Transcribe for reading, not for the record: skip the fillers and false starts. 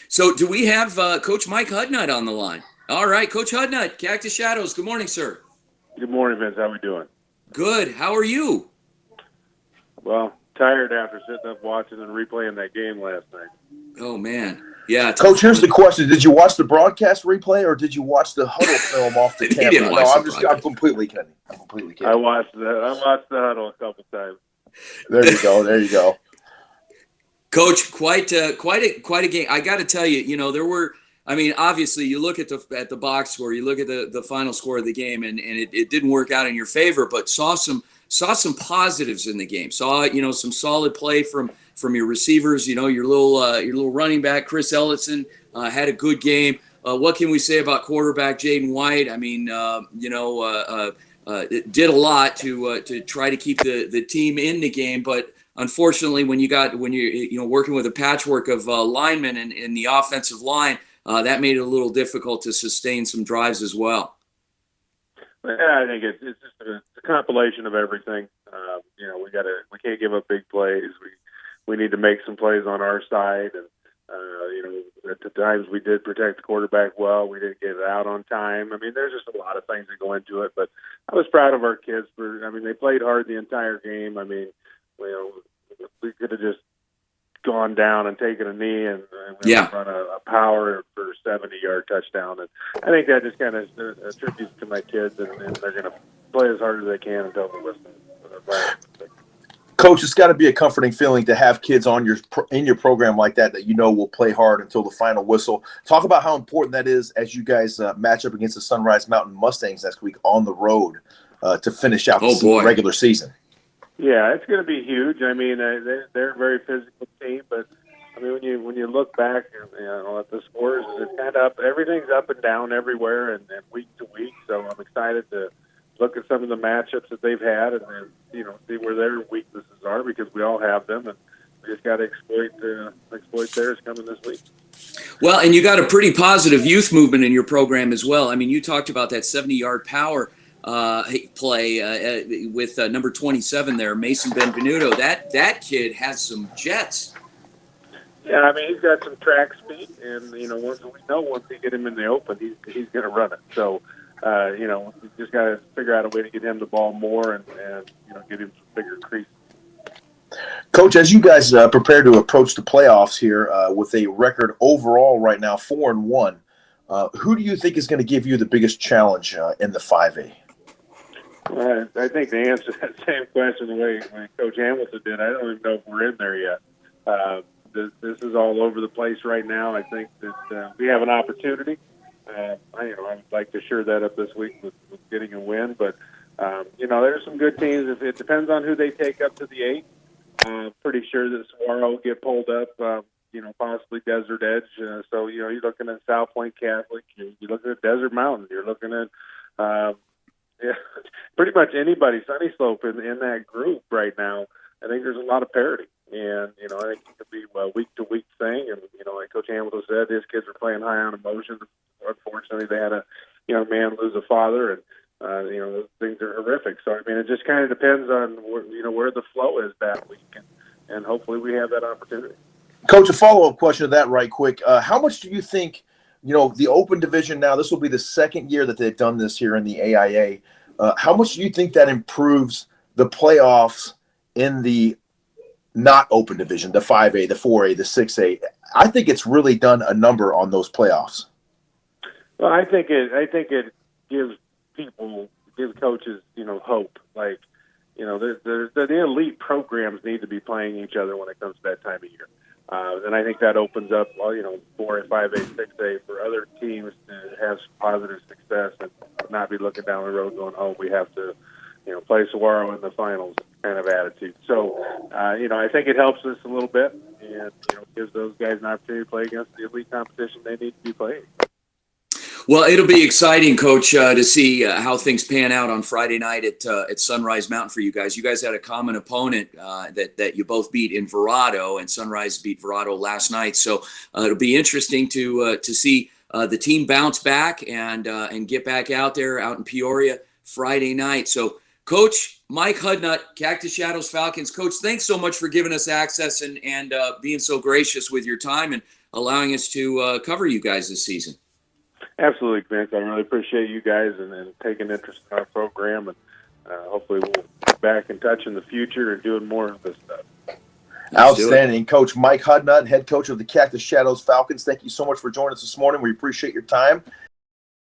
So do we have Coach Mike Hudnutt on the line? All right, Coach Hudnutt, Cactus Shadows. Good morning, sir. Good morning, Vince. How we doing? Good. How are you? Well, tired after sitting up watching and replaying that game last night. Oh man, yeah. Coach, here's the question: did you watch the broadcast replay or did you watch the huddle film off the He camera? didn't watch No, the I'm completely kidding. I watched the huddle a couple times. There you go. There you go. Coach, quite a game. I got to tell you, there were. I mean, obviously, you look at the box score, you look at the final score of the game, and it didn't work out in your favor. But saw some positives in the game. Saw some solid play from your receivers. Your little running back Chris Ellison had a good game. What can we say about quarterback Jaden White? I mean, it did a lot to try to keep the team in the game, but unfortunately, when you're working with a patchwork of linemen in the offensive line, that made it a little difficult to sustain some drives as well. Yeah, I think it's just a compilation of everything. We can't give up big plays. We need to make some plays on our side, and at the times we did protect the quarterback well. We didn't get it out on time. I mean, there's just a lot of things that go into it. But I was proud of our kids they played hard the entire game. I mean, we could have just gone down and taken a knee and run a power for a 70-yard touchdown. And I think that just kind of attributes to my kids, and they're going to play as hard as they can until the whistle. Coach, it's got to be a comforting feeling to have kids in your program like that will play hard until the final whistle. Talk about how important that is as you guys match up against the Sunrise Mountain Mustangs next week on the road to finish out the regular season. Yeah, it's going to be huge. I mean, they're a very physical team, but I mean, when you look back at the scores, it's kind of up. Everything's up and down everywhere, and week to week. So I'm excited to look at some of the matchups that they've had, and then see where their weaknesses are, because we all have them, and we just got to exploit theirs coming this week. Well, and you got a pretty positive youth movement in your program as well. I mean, you talked about that 70-yard power play with number 27 there, Mason Benvenuto. That kid has some jets. Yeah, I mean, he's got some track speed, and once we get him in the open, he's going to run it. So, we just got to figure out a way to get him the ball more and get him some bigger creases. Coach, as you guys prepare to approach the playoffs here with a record overall right now 4-1, who do you think is going to give you the biggest challenge in the 5A? I think the answer to that same question the way Coach Hamilton did, I don't even know if we're in there yet. This is all over the place right now. I think that we have an opportunity. I would like to shore that up this week with getting a win. But, there's some good teams. If it depends on who they take up to the 8. Pretty sure that Saguaro will get pulled up, possibly Desert Edge. So, you're looking at South Point Catholic. You're looking at Desert Mountain. You're looking at pretty much anybody, Sunny Slope in that group right now. I think there's a lot of parity. And, I think it could be a week-to-week thing. And, like Coach Hamilton said, his kids are playing high on emotion. Unfortunately, they had a young man lose a father, and, those things are horrific. So, I mean, it just kind of depends on, where the flow is that week. And hopefully we have that opportunity. Coach, a follow-up question to that right quick. How much do you think, the open division now, this will be the second year that they've done this here in the AIA. How much do you think that improves the playoffs in the not open division, the 5A, the 4A, the 6A? I think it's really done a number on those playoffs. Well, I think it gives coaches, hope. Like, the elite programs need to be playing each other when it comes to that time of year. And I think that opens up, 4 and 5A, 6A for other teams to have some positive success and not be looking down the road going, oh, we have to, play Saguaro in the finals kind of attitude. So, I think it helps us a little bit and, gives those guys an opportunity to play against the elite competition they need to be playing. Well, it'll be exciting, Coach, to see how things pan out on Friday night at Sunrise Mountain for you guys. You guys had a common opponent that you both beat in Verrado, and Sunrise beat Verrado last night. So it'll be interesting to see the team bounce back and get back out there out in Peoria Friday night. So, Coach Mike Hudnutt, Cactus Shadows Falcons. Coach, thanks so much for giving us access and being so gracious with your time. And allowing us to cover you guys this season. Absolutely, Vince. I really appreciate you guys and taking interest in our program, and hopefully we'll get back in touch in the future and doing more of this stuff. Outstanding. Coach Mike Hudnutt, head coach of the Cactus Shadows Falcons, thank you so much for joining us this morning. We appreciate your time,